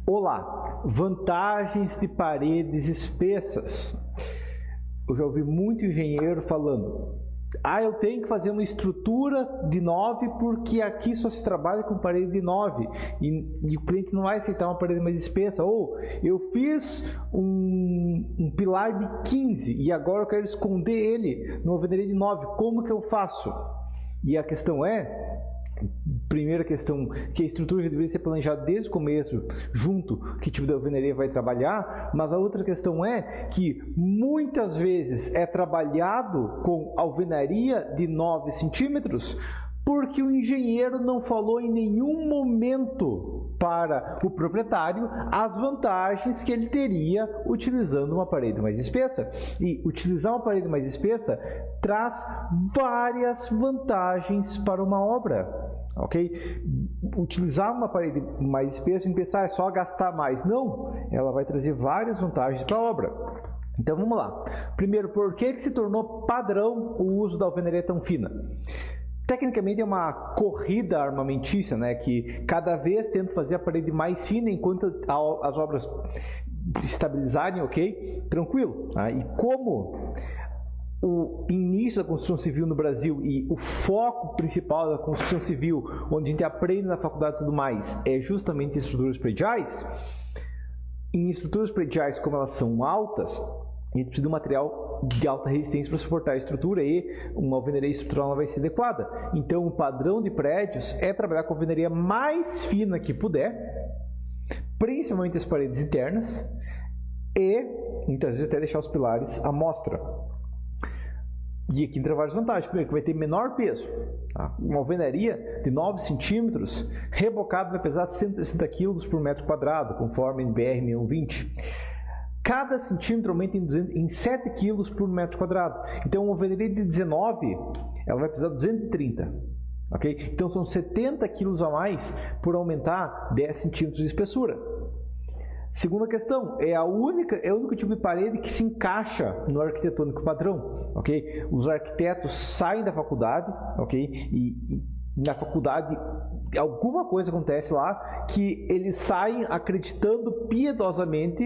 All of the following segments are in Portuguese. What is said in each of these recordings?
Olá, vantagens de paredes espessas. Eu já ouvi muito engenheiro falando, eu tenho que fazer uma estrutura de 9 porque aqui só se trabalha com parede de 9 e o cliente não vai aceitar uma parede mais espessa. Ou eu fiz um pilar de 15 e agora eu quero esconder ele numa alvenaria de 9, como que eu faço? E a questão é, primeira questão, que a estrutura já deveria ser planejada desde o começo, junto que tipo de alvenaria vai trabalhar, mas a outra questão é que muitas vezes é trabalhado com alvenaria de 9 centímetros porque o engenheiro não falou em nenhum momento para o proprietário as vantagens que ele teria utilizando uma parede mais espessa. E utilizar uma parede mais espessa traz várias vantagens para uma obra. Ok? Utilizar uma parede mais espessa, em pensar é só gastar mais. Não, ela vai trazer várias vantagens para a obra. Então vamos lá. Primeiro, por que se tornou padrão o uso da alvenaria tão fina? Tecnicamente é uma corrida armamentícia, né, que cada vez tenta fazer a parede mais fina enquanto as obras estabilizarem, ok? Tranquilo. Tá? E como o início da construção civil no Brasil e o foco principal da construção civil, onde a gente aprende na faculdade e tudo mais, é justamente estruturas prediais, em estruturas prediais, como elas são altas, a gente precisa de um material de alta resistência para suportar a estrutura e uma alvenaria estrutural não vai ser adequada. Então, o padrão de prédios é trabalhar com a alvenaria mais fina que puder, principalmente as paredes internas, e muitas vezes até deixar os pilares à mostra. E aqui entra várias vantagens. Primeiro, que vai ter menor peso. Tá? Uma alvenaria de 9 centímetros, rebocada vai pesar 160 kg por metro quadrado, conforme NBR 1120. Cada centímetro aumenta em 7 kg por metro quadrado. Então, uma alvenaria de 19, ela vai pesar 230. Okay? Então, são 70 kg a mais por aumentar 10 centímetros de espessura. Segunda questão, é o único tipo de parede que se encaixa no arquitetônico padrão. Okay? Os arquitetos saem da faculdade, okay? E na faculdade alguma coisa acontece lá que eles saem acreditando piedosamente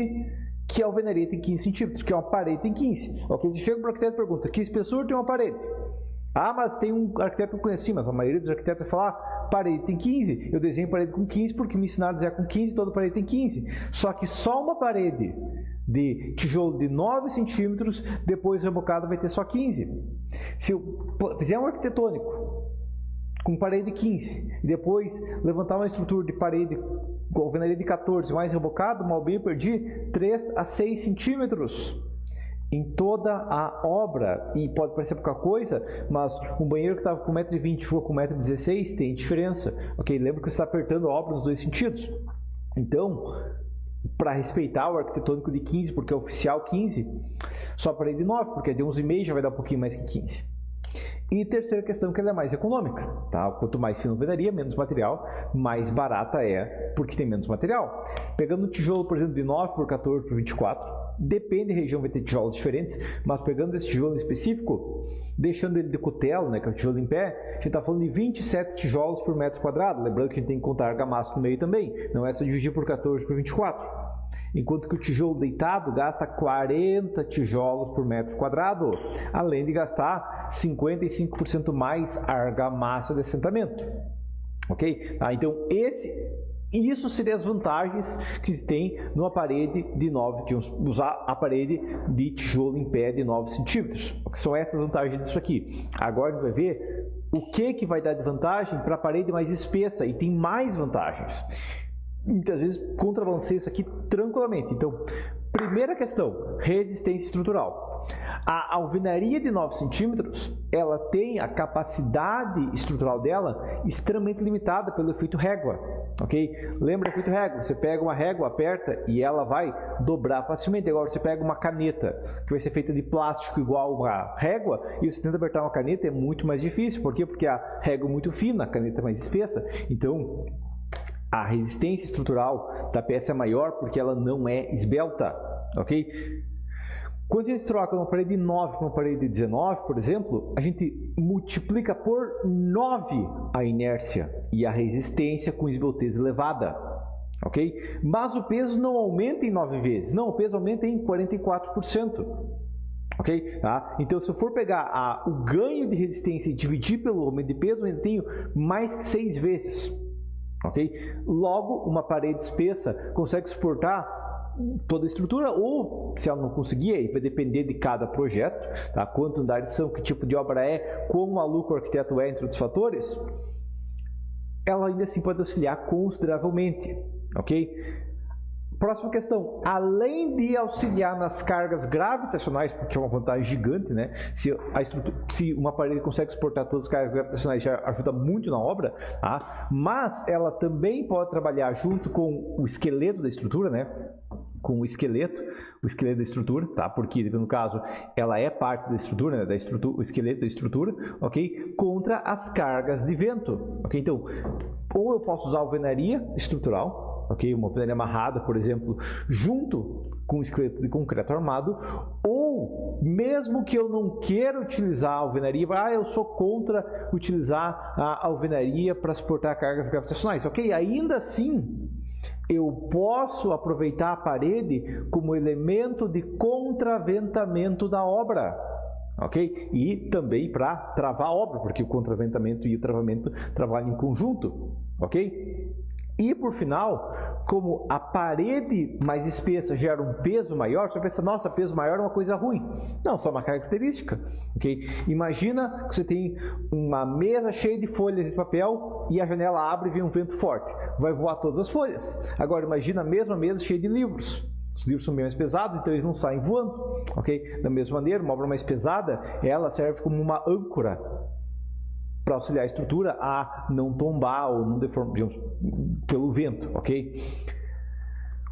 que a alvenaria tem 15 centímetros, que uma parede tem 15. Okay? Você chega para o arquiteto e pergunta, que espessura tem uma parede? Mas tem um arquiteto que eu conheci, mas a maioria dos arquitetos vai falar, parede tem 15. Eu desenho parede com 15 porque me ensinaram a desenhar com 15, toda parede tem 15. Só que só uma parede de tijolo de 9 centímetros, depois rebocada vai ter só 15. Se eu fizer um arquitetônico com parede de 15 e depois levantar uma estrutura de parede com alvenaria de 14 mais rebocado, mal bem eu perdi 3 a 6 centímetros em toda a obra. E pode parecer pouca coisa, mas um banheiro que estava com 1,20 m ficou com 1,16 m tem diferença. Ok? Lembra que você está apertando a obra nos dois sentidos. Então, para respeitar o arquitetônico de 15, porque é oficial 15, só parede de 9, porque de 11,5 m já vai dar um pouquinho mais que 15. E terceira questão, que ela é mais econômica. Tá? Quanto mais fina a alvenaria, menos material, mais barata é, porque tem menos material. Pegando um tijolo, por exemplo, de 9 por 14 por 24, depende da região, vai ter tijolos diferentes, mas pegando esse tijolo em específico, deixando ele de cutelo, né, que é o tijolo em pé, a gente está falando de 27 tijolos por metro quadrado. Lembrando que a gente tem que contar argamassa no meio também, não é só dividir por 14 por 24. Enquanto que o tijolo deitado gasta 40 tijolos por metro quadrado, além de gastar 55% mais argamassa de assentamento. Ok? Então, isso seriam as vantagens que tem numa parede de 9, de usar a parede de tijolo em pé de 9 centímetros. São essas vantagens disso aqui. Agora a gente vai ver o que vai dar de vantagem para a parede mais espessa, e tem mais vantagens. Muitas vezes contrabalancei isso aqui tranquilamente. Então, primeira questão, resistência estrutural. A alvenaria de 9 centímetros, ela tem a capacidade estrutural dela extremamente limitada pelo efeito régua. Ok? Lembra o efeito régua? Você pega uma régua, aperta e ela vai dobrar facilmente. Agora você pega uma caneta que vai ser feita de plástico igual a régua e você tenta apertar uma caneta, é muito mais difícil. Por quê? Porque a régua é muito fina, a caneta é mais espessa. Então, a resistência estrutural da peça é maior porque ela não é esbelta, ok? Quando a gente troca uma parede de 9 para uma parede de 19, por exemplo, a gente multiplica por 9 a inércia e a resistência com esbeltez elevada, ok? Mas o peso não aumenta em 9 vezes, não, o peso aumenta em 44%. Ok? Tá? Então, se eu for pegar o ganho de resistência e dividir pelo aumento de peso, eu ainda tenho mais que 6 vezes. Ok? Logo, uma parede espessa consegue suportar toda a estrutura, ou se ela não conseguir, aí vai depender de cada projeto, tá? Quantos andares são, que tipo de obra é, quão maluco o arquiteto é, entre outros fatores, ela ainda assim pode auxiliar consideravelmente. Ok? Próxima questão, além de auxiliar nas cargas gravitacionais, porque é uma vantagem gigante, né? Se uma parede consegue suportar todas as cargas gravitacionais, já ajuda muito na obra, tá? Mas ela também pode trabalhar junto com o esqueleto da estrutura, né? Com o esqueleto da estrutura, tá? Porque no caso ela é parte da estrutura, né? O esqueleto da estrutura, ok? Contra as cargas de vento, ok? Então, ou eu posso usar alvenaria estrutural, ok? Uma alvenaria amarrada, por exemplo, junto com o esqueleto de concreto armado, ou mesmo que eu não queira utilizar a alvenaria, eu sou contra utilizar a alvenaria para suportar cargas gravitacionais, ok? Ainda assim, eu posso aproveitar a parede como elemento de contraventamento da obra, ok? E também para travar a obra, porque o contraventamento e o travamento trabalham em conjunto, ok? E por final, como a parede mais espessa gera um peso maior, você pensa, nossa, peso maior é uma coisa ruim. Não, só uma característica. Okay? Imagina que você tem uma mesa cheia de folhas de papel e a janela abre e vem um vento forte. Vai voar todas as folhas. Agora imagina a mesma mesa cheia de livros. Os livros são bem mais pesados, então eles não saem voando. Okay? Da mesma maneira, uma obra mais pesada, ela serve como uma âncora para auxiliar a estrutura a não tombar ou não deformar, digamos, pelo vento, ok?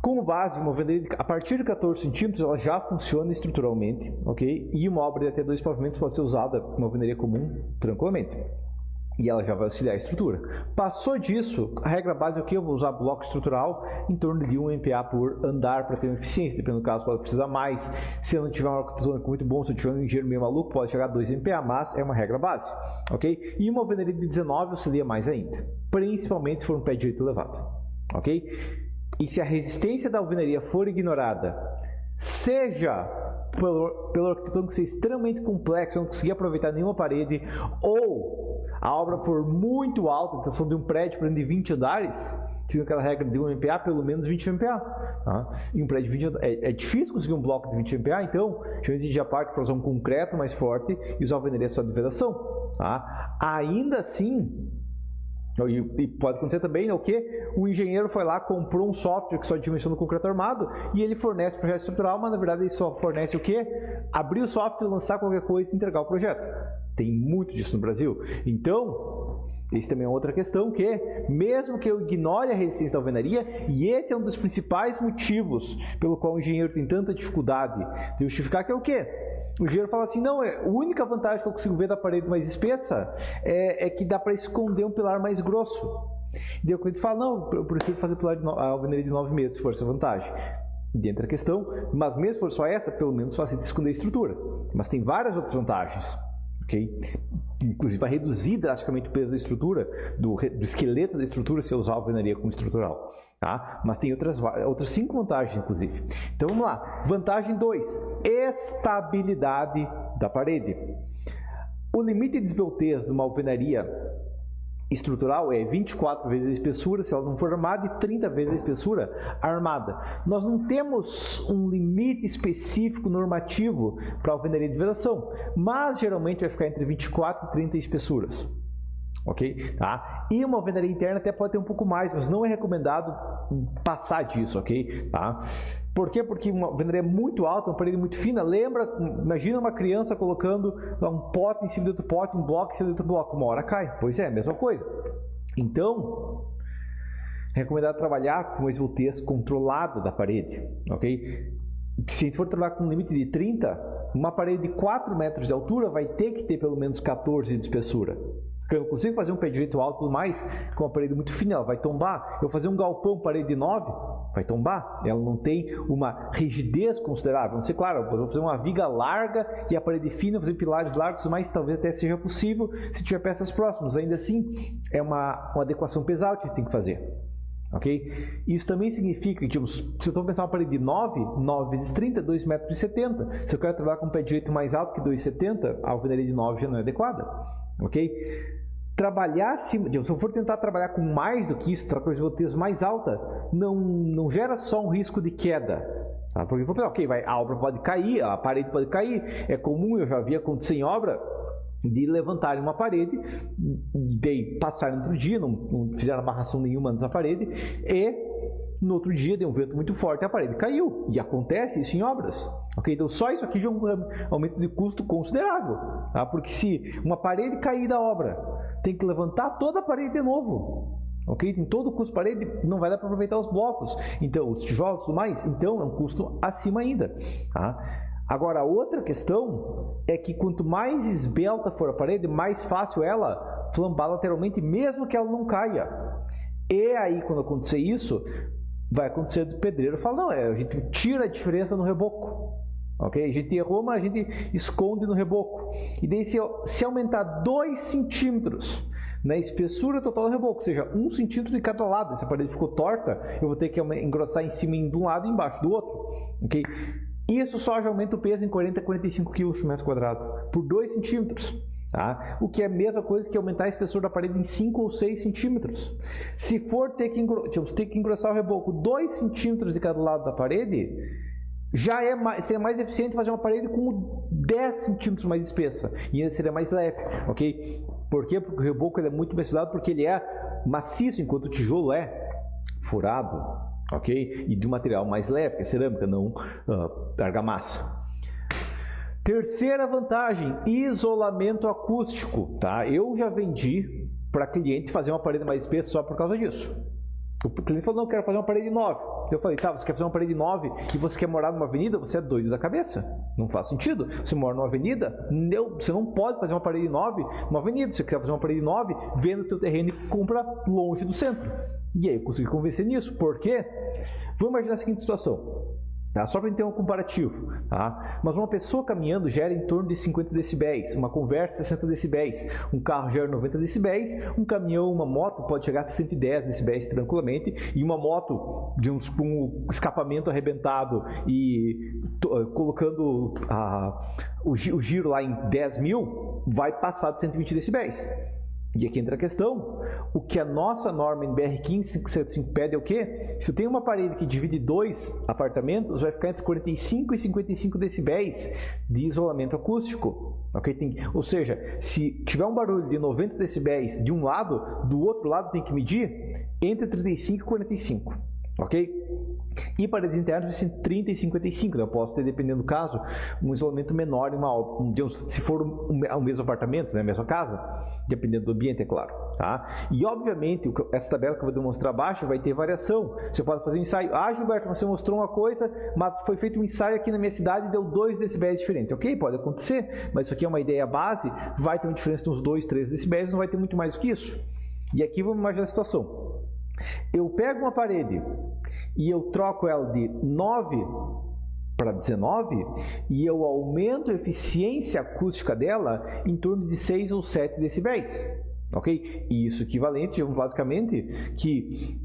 Como base, uma alvenaria a partir de 14 centímetros ela já funciona estruturalmente, ok? E uma obra de até 2 pavimentos pode ser usada com uma alvenaria comum tranquilamente. E ela já vai auxiliar a estrutura. Passou disso, a regra base é o que? Eu vou usar bloco estrutural em torno de 1 MPa por andar para ter uma eficiência. Dependendo do caso, pode precisar mais. Se eu não tiver um arquitetônico muito bom, se eu tiver um engenheiro meio maluco, pode chegar a 2 MPa, mas é uma regra base. Ok? E uma alvenaria de 19 auxilia mais ainda. Principalmente se for um pé direito elevado. Ok? E se a resistência da alvenaria for ignorada, seja pelo arquitetônico ser extremamente complexo, eu não conseguir aproveitar nenhuma parede, ou a obra for muito alta, então se for de um prédio de 20 andares, seguindo aquela regra de 1 MPa, pelo menos 20 MPa. Tá? E um prédio de 20 andares, é difícil conseguir um bloco de 20 MPa, então a gente já parte para usar um concreto mais forte e usar alvenaria só de vedação. Tá? Ainda assim, e pode acontecer também o que o engenheiro foi lá, comprou um software que só dimensiona o concreto armado e ele fornece projeto estrutural, mas na verdade ele só fornece o que? Abrir o software, lançar qualquer coisa e entregar o projeto. Tem muito disso no Brasil. Então, esse também é outra questão que, mesmo que eu ignore a resistência da alvenaria, e esse é um dos principais motivos pelo qual o engenheiro tem tanta dificuldade de justificar, que é o quê? O engenheiro fala assim, não, a única vantagem que eu consigo ver da parede mais espessa é que dá para esconder um pilar mais grosso. E daí ele fala, não, eu prefiro fazer a alvenaria de 9 metros, se for essa vantagem. Dentro da questão, mas mesmo se for só essa, pelo menos facilita esconder a estrutura. Mas tem várias outras vantagens. Okay? Inclusive vai reduzir drasticamente o peso da estrutura, do esqueleto da estrutura, se eu usar a alvenaria como estrutural. Tá? Mas tem outras 5 vantagens, inclusive. Então vamos lá. Vantagem 2: estabilidade da parede. O limite de desbeltez de uma alvenaria estrutural é 24 vezes a espessura se ela não for armada e 30 vezes a espessura armada. Nós não temos um limite específico normativo para a alvenaria de vedação, mas geralmente vai ficar entre 24 e 30 espessuras. Ok? Tá? E uma alvenaria interna até pode ter um pouco mais, mas não é recomendado passar disso, ok? Tá? Por quê? Porque uma alvenaria muito alta, uma parede muito fina, imagina uma criança colocando um pote em cima de outro pote, um bloco em cima de outro bloco, uma hora cai. Pois é, a mesma coisa. Então, é recomendado trabalhar com o esbeltez controlado da parede, ok? Se a gente for trabalhar com um limite de 30, uma parede de 4 metros de altura vai ter que ter pelo menos 14 de espessura. Porque eu não consigo fazer um pé direito alto e tudo mais com uma parede muito fina, ela vai tombar. Eu vou fazer um galpão, parede de 9, vai tombar. Ela não tem uma rigidez considerável. Não sei, claro, eu vou fazer uma viga larga e a parede fina, fazer pilares largos e tudo mais, talvez até seja possível se tiver peças próximas. Ainda assim, é uma adequação pesada que a gente tem que fazer. ok? Isso também significa que, tipo, se eu estou pensando uma parede de 9 vezes 30, 2,70 m. Se eu quero trabalhar com um pé direito mais alto que 2,70, a alvenaria de 9 já não é adequada, ok? Trabalhar acima, se eu for tentar trabalhar com mais do que isso, trabalhar com volteiras mais alta, não gera só um risco de queda, tá? Porque eu vou pensar, ok, a obra pode cair, a parede pode cair, é comum, eu já vi acontecer em obra, de levantarem uma parede, de passar no outro dia, não fizeram amarração nenhuma nessa parede, e no outro dia deu um vento muito forte e a parede caiu. E acontece isso em obras. Okay? Então só isso aqui já é um aumento de custo considerável. Tá? Porque se uma parede cair da obra, tem que levantar toda a parede de novo. Okay? Tem todo o custo da parede, não vai dar para aproveitar os blocos. Então, os tijolos e tudo mais, então é um custo acima ainda. Tá? Agora, a outra questão é que quanto mais esbelta for a parede, mais fácil ela flambar lateralmente, mesmo que ela não caia. E aí, quando acontecer isso, vai acontecer do pedreiro falar, não, a gente tira a diferença no reboco. Ok? A gente errou, mas a gente esconde no reboco. E daí, se aumentar 2 centímetros na espessura total do reboco, ou seja, 1 centímetro de cada lado, se a parede ficou torta, eu vou ter que engrossar em cima de um lado e embaixo do outro. Ok? Isso só já aumenta o peso em 40 a 45 kg por metro quadrado, por 2 centímetros. Tá? O que é a mesma coisa que aumentar a espessura da parede em 5 ou 6 centímetros. Se for ter que engrossar o reboco 2 centímetros de cada lado da parede, já seria mais eficiente fazer uma parede com 10 centímetros mais espessa. E ainda seria mais leve. Ok? Por quê? Porque o reboco ele é muito mais pesado porque ele é maciço, enquanto o tijolo é furado. Ok? E de um material mais leve, que é cerâmica, não argamassa. Terceira vantagem, isolamento acústico. Tá? Eu já vendi para cliente fazer uma parede mais espessa só por causa disso. O cliente falou, não, eu quero fazer uma parede 9. Eu falei, tá, você quer fazer uma parede 9 e você quer morar numa avenida? Você é doido da cabeça. Não faz sentido. Você mora numa avenida, você não pode fazer uma parede 9 numa avenida. Se você quiser fazer uma parede 9, venda o teu terreno e compra longe do centro. E aí eu consegui convencer nisso. Por quê? Vamos imaginar a seguinte situação. Tá? Só para ter um comparativo. Tá? Mas uma pessoa caminhando gera em torno de 50 decibéis, uma conversa 60 decibéis, um carro gera 90 decibéis, um caminhão, uma moto pode chegar a 110 decibéis tranquilamente, e uma moto com um escapamento arrebentado e colocando o giro lá em 10 mil, vai passar de 120 decibéis. E aqui entra a questão, o que a nossa norma em BR 15575 pede é o quê? Se eu tenho uma parede que divide 2 apartamentos, vai ficar entre 45 e 55 decibéis de isolamento acústico. Okay? Ou seja, se tiver um barulho de 90 decibéis de um lado, do outro lado tem que medir entre 35 e 45. Ok? E paredes internas entre 30 e 55, eu posso ter, dependendo do caso, um isolamento menor em uma obra, se for o mesmo apartamento, né, a mesma casa, dependendo do ambiente, é claro. Tá? E obviamente, essa tabela que eu vou demonstrar abaixo vai ter variação. Você pode fazer um ensaio, Gilberto, você mostrou uma coisa, mas foi feito um ensaio aqui na minha cidade e deu 2 decibéis diferentes. Ok, pode acontecer, mas isso aqui é uma ideia base, vai ter uma diferença de uns 2, 3 decibéis, não vai ter muito mais do que isso. E aqui vamos imaginar a situação. Eu pego uma parede e eu troco ela de 9 para 19 e eu aumento a eficiência acústica dela em torno de 6 ou 7 decibéis. Ok? E isso equivalente, basicamente, que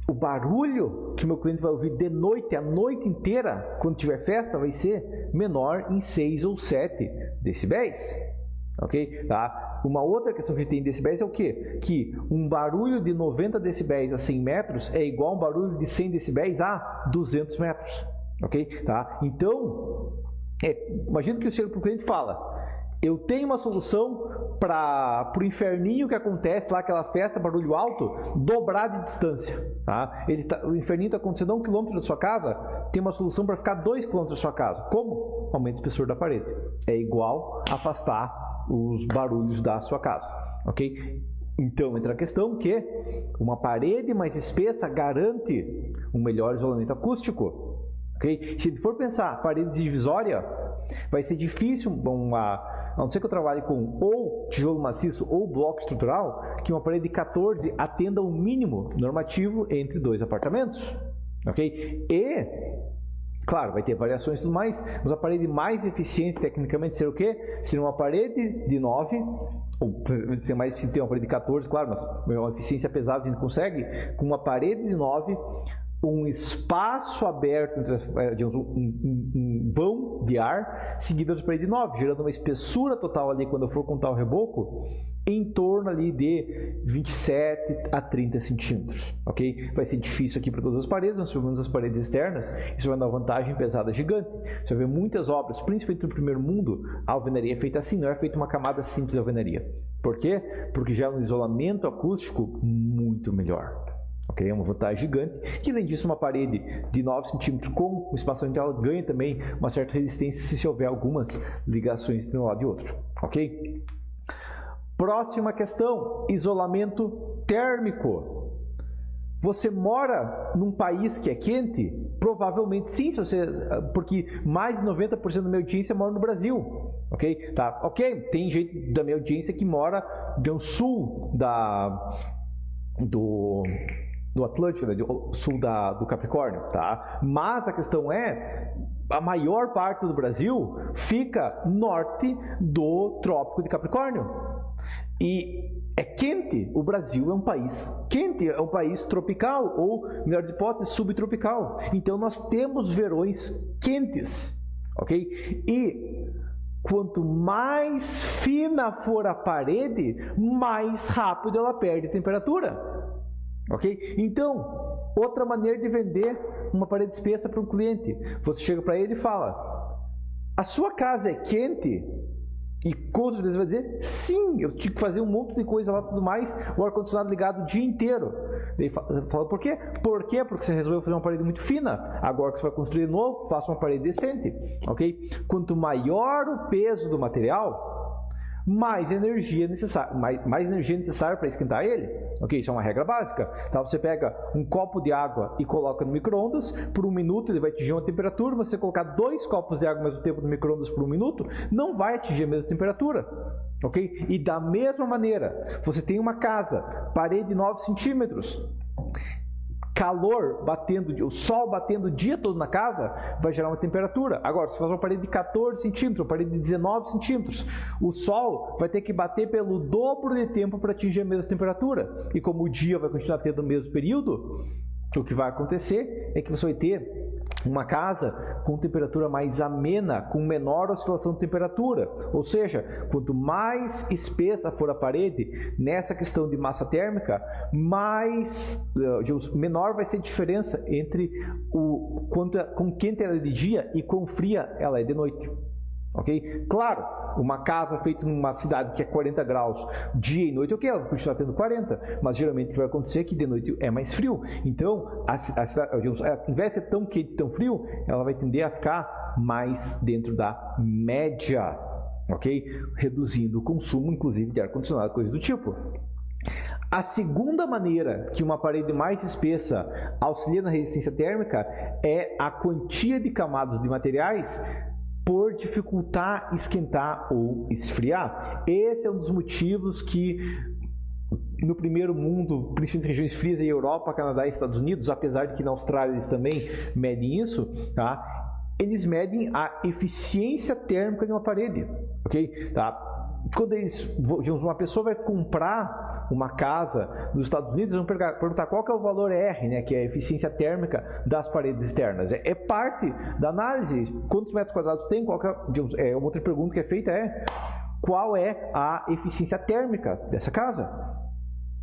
o barulho que o meu cliente vai ouvir de noite, a noite inteira, quando tiver festa, vai ser menor em 6 ou 7 decibéis. Ok? Tá? Uma outra questão que a gente tem em decibéis é o quê? Que um barulho de 90 decibéis a 100 metros é igual a um barulho de 100 decibéis a 200 metros. Ok? Tá? Então, imagina que eu chego para o cliente e fala, eu tenho uma solução para o inferninho que acontece lá, aquela festa, barulho alto, dobrar de distância. Tá? O inferninho está acontecendo a 1 km da sua casa, tem uma solução para ficar 2 km da sua casa. Como? Aumenta o espessor da parede. É igual a afastar os barulhos da sua casa. Ok? Então, entra a questão que uma parede mais espessa garante um melhor isolamento acústico. Okay? Se for pensar parede divisória, vai ser difícil, a não ser que eu trabalhe com ou tijolo maciço ou bloco estrutural, que uma parede de 14 atenda o mínimo normativo entre 2 apartamentos. Okay? E, claro, vai ter variações e tudo mais, mas a parede mais eficiente tecnicamente seria o quê? Seria uma parede de 9 ser mais eficiente, tem uma parede de 14, claro, mas uma eficiência pesada a gente consegue com uma parede de 9, um espaço aberto entre um vão de ar seguido da parede de 9, gerando uma espessura total ali quando eu for contar o reboco em torno ali de 27 a 30 centímetros, ok? Vai ser difícil aqui para todas as paredes, mas pelo menos as paredes externas, isso vai dar uma vantagem pesada gigante. Você vai ver muitas obras, principalmente no primeiro mundo, a alvenaria é feita assim, não é feita uma camada simples de alvenaria. Por quê? Porque já é um isolamento acústico muito melhor. Okay? É uma vantagem gigante. E além disso, uma parede de 9 centímetros com o espaçamento dela ganha também uma certa resistência se houver algumas ligações de um lado e outro. Ok? Próxima questão, isolamento térmico. Você mora num país que é quente? Provavelmente sim, porque mais de 90% da minha audiência mora no Brasil. Ok? Tá, ok, tem gente da minha audiência que mora no sul do Atlântico, né, do sul do Capricórnio, tá? Mas a questão é, a maior parte do Brasil fica norte do Trópico de Capricórnio. E é quente, o Brasil é um país quente, é um país tropical, ou, melhor hipótese, subtropical. Então nós temos verões quentes, ok? E quanto mais fina for a parede, mais rápido ela perde temperatura. Ok? Então, outra maneira de vender uma parede espessa para um cliente. Você chega para ele e fala: a sua casa é quente? E com certeza vai dizer: sim, eu tive que fazer um monte de coisa lá e tudo mais, o ar-condicionado ligado o dia inteiro. Ele fala: por quê? Por quê? Porque você resolveu fazer uma parede muito fina. Agora que você vai construir de novo, faça uma parede decente. Ok? Quanto maior o peso do material, mais energia necessária para esquentar ele. Ok, isso é uma regra básica. Tá? Você pega um copo de água e coloca no micro-ondas, por 1 minuto ele vai atingir uma temperatura. Você colocar 2 copos de água ao mesmo tempo no micro-ondas por 1 minuto, não vai atingir a mesma temperatura. Ok? E da mesma maneira, você tem uma casa, parede de 9 centímetros, calor batendo, o sol batendo o dia todo na casa, vai gerar uma temperatura. Agora, se faz uma parede de 14 centímetros, uma parede de 19 centímetros, o sol vai ter que bater pelo dobro de tempo para atingir a mesma temperatura. E como o dia vai continuar tendo o mesmo período, o que vai acontecer é que você vai ter uma casa com temperatura mais amena, com menor oscilação de temperatura. Ou seja, quanto mais espessa for a parede, nessa questão de massa térmica, menor vai ser a diferença entre quão quente ela é de dia e quão fria ela é de noite. Ok? Claro, uma casa feita numa cidade que é 40 graus dia e noite, ok, ela vai continuar tendo 40, mas geralmente o que vai acontecer é que de noite é mais frio. Então, a cidade, ao invés de ser tão quente e tão frio, ela vai tender a ficar mais dentro da média, ok? Reduzindo o consumo, inclusive, de ar-condicionado, coisas do tipo. A segunda maneira que uma parede mais espessa auxilia na resistência térmica é a quantia de camadas de materiais por dificultar esquentar ou esfriar. Esse é um dos motivos que no primeiro mundo, principalmente em regiões frias, em Europa, Canadá e Estados Unidos, apesar de que na Austrália eles também medem isso, tá? Eles medem a eficiência térmica de uma parede, ok? Tá? Quando uma pessoa vai comprar uma casa nos Estados Unidos, eles vão perguntar qual que é o valor R, né, que é a eficiência térmica das paredes externas. É parte da análise. Quantos metros quadrados tem? Uma outra pergunta que é feita é: qual é a eficiência térmica dessa casa?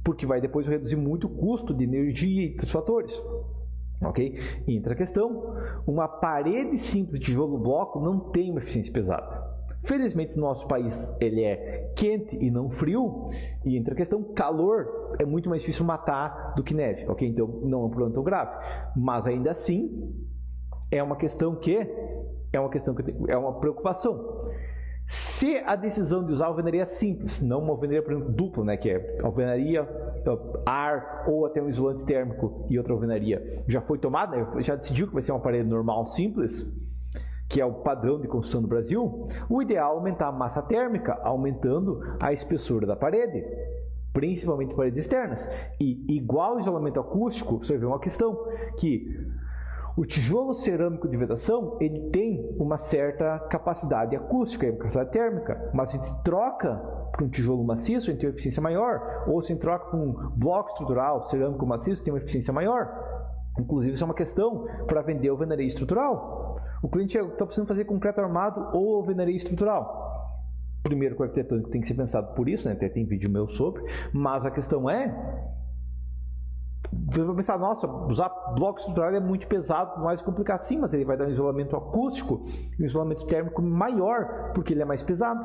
Porque vai depois reduzir muito o custo de energia e outros fatores. Ok? Entra a questão: uma parede simples de tijolo bloco não tem uma eficiência pesada. Felizmente, no nosso país, ele é quente e não frio, e entra a questão: calor é muito mais difícil matar do que neve, ok? Então, não é um problema tão grave. Mas, ainda assim, é uma questão que é uma preocupação. Se a decisão de usar alvenaria simples, não uma alvenaria, por exemplo, dupla, né, que é alvenaria, ar ou até um isolante térmico e outra alvenaria, já foi tomada, já decidiu que vai ser uma parede normal simples, que é o padrão de construção do Brasil, o ideal é aumentar a massa térmica, aumentando a espessura da parede, principalmente paredes externas. E igual ao isolamento acústico, você vê uma questão que O tijolo cerâmico de vedação, ele tem uma certa capacidade acústica e capacidade térmica, mas se a gente troca para um tijolo maciço, a gente tem uma eficiência maior, ou se a gente troca para um bloco estrutural cerâmico maciço, tem uma eficiência maior. Inclusive, isso é uma questão para vender alvenaria estrutural. O cliente está precisando fazer concreto armado ou alvenaria estrutural. Primeiro, o arquitetônico tem que ser pensado por isso, né? Até tem vídeo meu sobre, mas a questão você vai pensar, nossa, usar bloco estrutural é muito pesado, mais complicado. Sim, mas ele vai dar um isolamento acústico e um isolamento térmico maior, porque ele é mais pesado,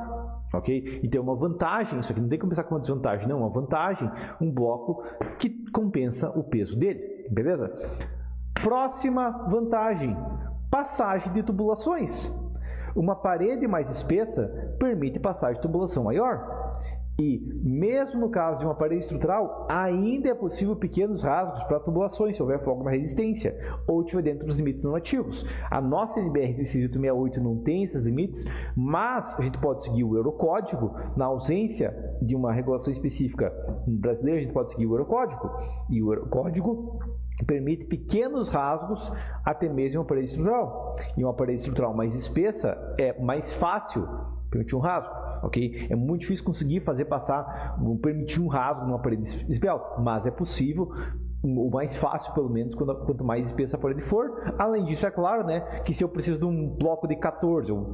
ok? E tem uma vantagem, isso aqui não tem que pensar com uma desvantagem, não, uma vantagem, um bloco que compensa o peso dele, beleza? Próxima vantagem, passagem de tubulações. Uma parede mais espessa permite passagem de tubulação maior. E, mesmo no caso de uma parede estrutural, ainda é possível pequenos rasgos para tubulações, se houver folga na resistência, ou estiver dentro dos limites normativos. A nossa NBR 1668 não tem esses limites, mas a gente pode seguir o Eurocódigo. Na ausência de uma regulação específica brasileira, a gente pode seguir o Eurocódigo. E o Eurocódigo permite pequenos rasgos até mesmo uma parede estrutural. E uma parede estrutural mais espessa é mais fácil permitir um rasgo. Okay? É muito difícil conseguir permitir um rasgo numa parede esbelta, mas é possível, o mais fácil pelo menos, quanto mais espessa a parede for. Além disso, é claro, né, que se eu preciso de um bloco de 14, eu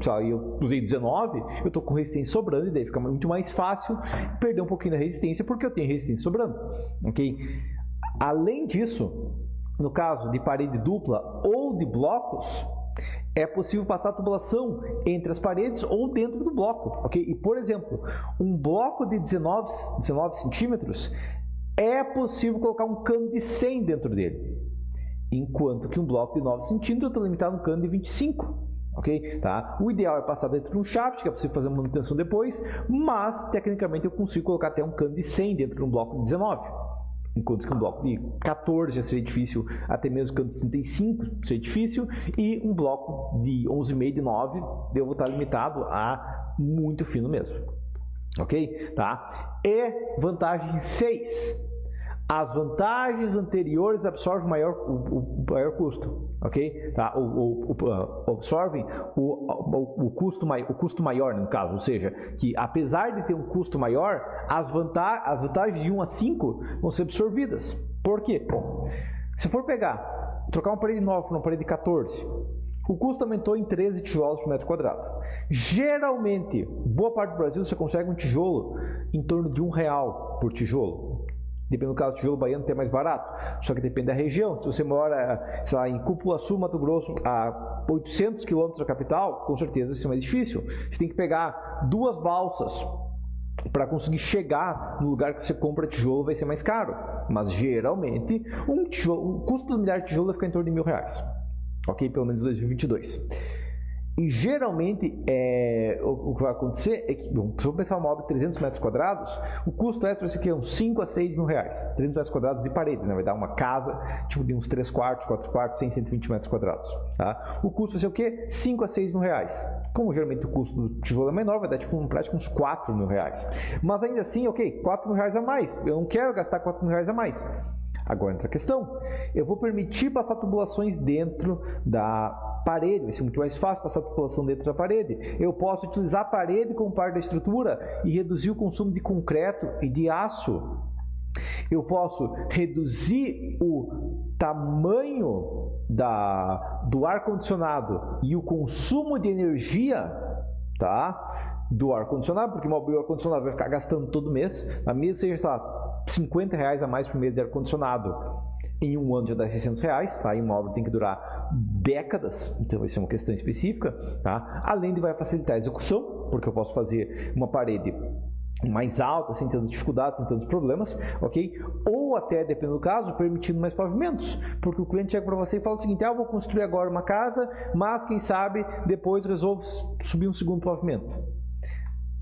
usei 19, eu estou com resistência sobrando, e daí fica muito mais fácil perder um pouquinho da resistência, porque eu tenho resistência sobrando. Okay? Além disso, no caso de parede dupla ou de blocos, é possível passar a tubulação entre as paredes ou dentro do bloco, ok? E, por exemplo, um bloco de 19 centímetros, é possível colocar um cano de 100 dentro dele, enquanto que um bloco de 9 centímetros está limitado a um cano de 25. Ok? Tá? O ideal é passar dentro de um shaft, que é possível fazer manutenção depois, mas, tecnicamente, eu consigo colocar até um cano de 100 dentro de um bloco de 19. Enquanto que um bloco de 14 já seria difícil, até mesmo cano de 35 seria difícil, e um bloco de 11,5, de 9, eu vou estar limitado a muito fino mesmo. Ok? Tá? E vantagem 6. As vantagens anteriores absorvem o maior custo, ok? Tá? Absorvem o custo maior, no caso, ou seja, que apesar de ter um custo maior, as vantagens de 1 a 5 vão ser absorvidas. Por quê? Bom, se for trocar uma parede nova por uma parede de 14, o custo aumentou em 13 tijolos por metro quadrado. Geralmente, boa parte do Brasil você consegue um tijolo em torno de R$1 por tijolo. Dependendo do caso, o tijolo baiano é mais barato, só que depende da região. Se você mora, sei lá, em Cupuaçu, Mato Grosso, a 800 km da capital, com certeza isso é mais difícil. Você tem que pegar 2 balsas para conseguir chegar no lugar que você compra tijolo, vai ser mais caro. Mas geralmente, o custo do milhar de tijolo vai ficar em torno de R$1.000. Ok? Pelo menos em 2022. E geralmente, o que vai acontecer é que, se eu pensar uma obra de 300 metros quadrados, o custo extra vai ser uns 5 a 6 mil reais. 300 metros quadrados de parede, né? Vai dar uma casa tipo de uns 3 quartos, 4 quartos, 120 metros quadrados. Tá? O custo vai ser o quê? 5 a 6 mil reais. Como geralmente o custo do tijolo é menor, vai dar tipo, praticamente uns 4 mil reais. Mas ainda assim, ok, 4 mil reais a mais. Eu não quero gastar 4 mil reais a mais. Agora entra a questão, eu vou permitir passar tubulações dentro da parede, vai ser muito mais fácil passar tubulação dentro da parede. Eu posso utilizar a parede como parte da estrutura e reduzir o consumo de concreto e de aço. Eu posso reduzir o tamanho do ar-condicionado e o consumo de energia, tá? Do ar-condicionado, porque o ar-condicionado vai ficar gastando todo mês, a mesmo seja, sei lá, R$50 a mais por mês de ar-condicionado, em um ano já dá R$600, tá? E uma obra tem que durar décadas, então vai ser uma questão específica, tá? Além de vai facilitar a execução, porque eu posso fazer uma parede mais alta, sem tendo dificuldades, sem tantos problemas, ok? Ou até, dependendo do caso, permitindo mais pavimentos, porque o cliente chega para você e fala o seguinte: eu vou construir agora uma casa, mas quem sabe depois resolvo subir um segundo pavimento.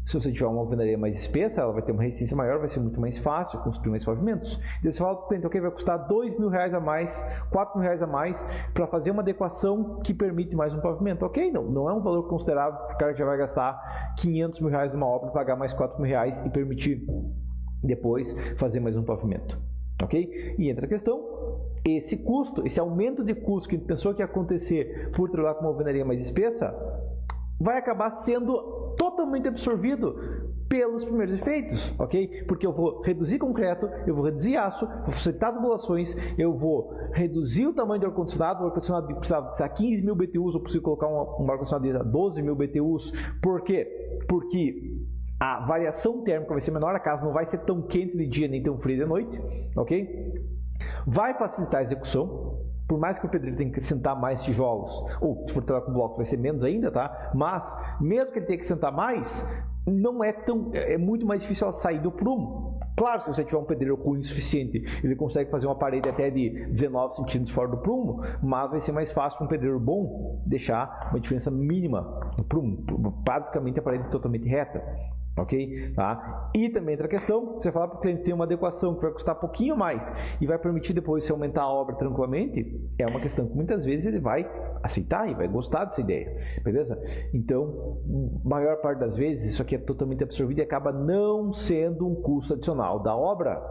Se você tiver uma alvenaria mais espessa, ela vai ter uma resistência maior, vai ser muito mais fácil construir mais pavimentos. E você fala para o cliente, ok, vai custar R$2.000 a mais, R$4.000 a mais para fazer uma adequação que permite mais um pavimento. Ok, não é um valor considerável, porque o cara já vai gastar R$500 mil numa obra, pagar mais R$4.000 e permitir depois fazer mais um pavimento. ok? E entra a questão, esse custo, esse aumento de custo que a gente pensou que ia acontecer por trabalhar com uma alvenaria mais espessa, vai acabar sendo totalmente absorvido pelos primeiros efeitos, ok? Porque eu vou reduzir concreto, eu vou reduzir aço, vou facilitar tubulações, eu vou reduzir o tamanho do ar-condicionado. O ar-condicionado precisava de 15 mil BTUs, eu preciso colocar um ar-condicionado de 12 mil BTUs. Por quê? Porque a variação térmica vai ser menor, a casa não vai ser tão quente de dia nem tão fria de noite, ok? Vai facilitar a execução, por mais que o pedreiro tenha que sentar mais tijolos, ou se for trabalhar com bloco vai ser menos ainda, tá? Mas, mesmo que ele tenha que sentar mais, não é tão, é muito mais difícil ela sair do prumo. Claro, se você tiver um pedreiro com insuficiente, ele consegue fazer uma parede até de 19 centímetros fora do prumo, mas vai ser mais fácil para um pedreiro bom deixar uma diferença mínima no prumo, basicamente a parede totalmente reta. Ok? Tá? E também entra a questão, você falar para o cliente ter uma adequação que vai custar um pouquinho mais e vai permitir depois você aumentar a obra tranquilamente, é uma questão que muitas vezes ele vai aceitar e vai gostar dessa ideia, beleza? Então, maior parte das vezes isso aqui é totalmente absorvido e acaba não sendo um custo adicional da obra.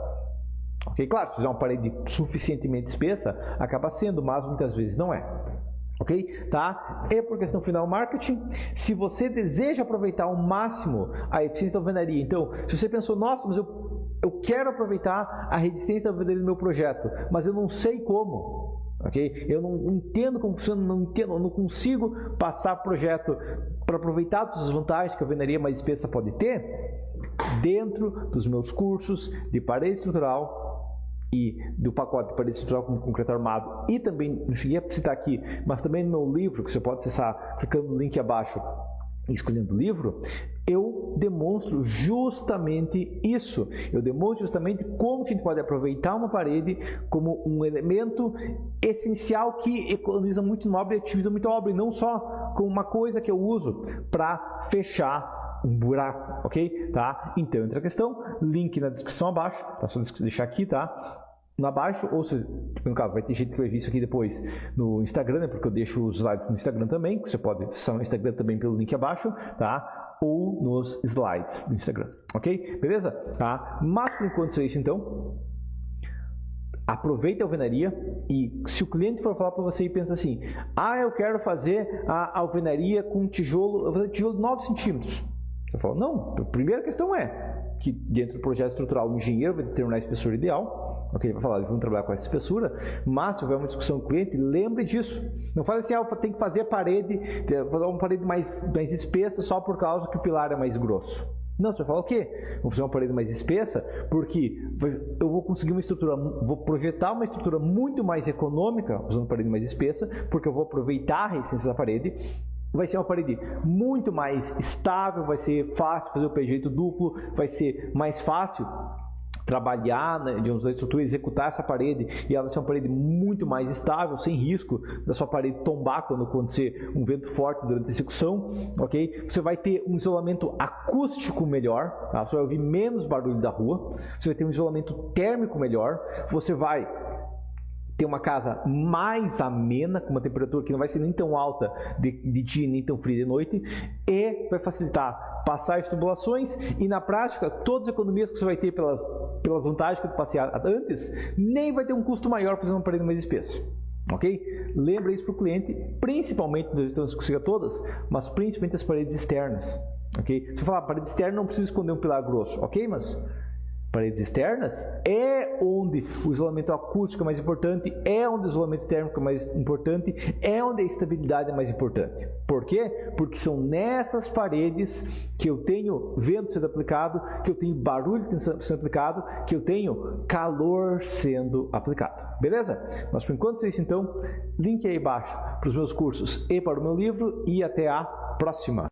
Ok? Claro, se fizer uma parede suficientemente espessa, acaba sendo, mas muitas vezes não é. Ok? Tá? E por questão final marketing, se você deseja aproveitar ao máximo a eficiência da alvenaria, então, se você pensou, nossa, mas eu quero aproveitar a resistência da alvenaria no meu projeto, mas eu não sei como, ok? Eu não entendo como funciona, eu não consigo passar projeto para aproveitar todas as vantagens que a alvenaria mais espessa pode ter, dentro dos meus cursos de parede estrutural e do pacote de parede estrutural com concreto armado, e também, não cheguei a citar aqui, mas também no meu livro, que você pode acessar clicando no link abaixo e escolhendo o livro, eu demonstro justamente isso. Eu demonstro justamente como que a gente pode aproveitar uma parede como um elemento essencial que economiza muito na obra e otimiza muito a obra, e não só como uma coisa que eu uso para fechar um buraco, ok? Tá? Então, entra a questão, link na descrição abaixo, tá? Só deixar aqui, tá? Abaixo, ou se, no caso, vai ter gente que vai ver isso aqui depois no Instagram, né? Porque eu deixo os slides no Instagram também, você pode acessar no Instagram também pelo link abaixo, tá? Ou nos slides do Instagram, ok? Beleza? Tá? Mas por enquanto é isso, então. Aproveite a alvenaria e se o cliente for falar para você e pensa assim, eu quero fazer a alvenaria com tijolo, eu vou fazer tijolo de 9 centímetros. Você fala, não, a primeira questão é que dentro do projeto estrutural o engenheiro vai determinar a espessura ideal, ok? Ele vai falar, vamos trabalhar com essa espessura, mas se houver uma discussão com o cliente, lembre disso. Não fale assim, tem que fazer a parede, fazer uma parede mais espessa só por causa que o pilar é mais grosso. Não, você vai falar o quê? Vou fazer uma parede mais espessa porque eu vou conseguir uma estrutura, vou projetar uma estrutura muito mais econômica usando parede mais espessa, porque eu vou aproveitar a resistência da parede. Vai ser uma parede muito mais estável, vai ser fácil fazer o pé direito duplo, vai ser mais fácil trabalhar, né, de usar a estrutura, executar essa parede, e ela vai ser uma parede muito mais estável, sem risco da sua parede tombar quando acontecer um vento forte durante a execução, ok? Você vai ter um isolamento acústico melhor, tá? Você vai ouvir menos barulho da rua, você vai ter um isolamento térmico melhor, você vai ter uma casa mais amena, com uma temperatura que não vai ser nem tão alta de dia nem tão fria de noite, e vai facilitar passar as tubulações, e na prática todas as economias que você vai ter pelas vantagens que eu passei antes, nem vai ter um custo maior para fazer uma parede mais espessa. Ok? Lembra isso para o cliente, principalmente das distâncias que consiga todas, mas principalmente as paredes externas. Ok? Se eu falar parede externa, não precisa esconder um pilar grosso, ok? Mas paredes externas é onde o isolamento acústico é mais importante, é onde o isolamento térmico é mais importante, é onde a estabilidade é mais importante. Por quê? Porque são nessas paredes que eu tenho vento sendo aplicado, que eu tenho barulho sendo aplicado, que eu tenho calor sendo aplicado. Beleza? Mas por enquanto é isso, então. Link aí embaixo para os meus cursos e para o meu livro, e até a próxima.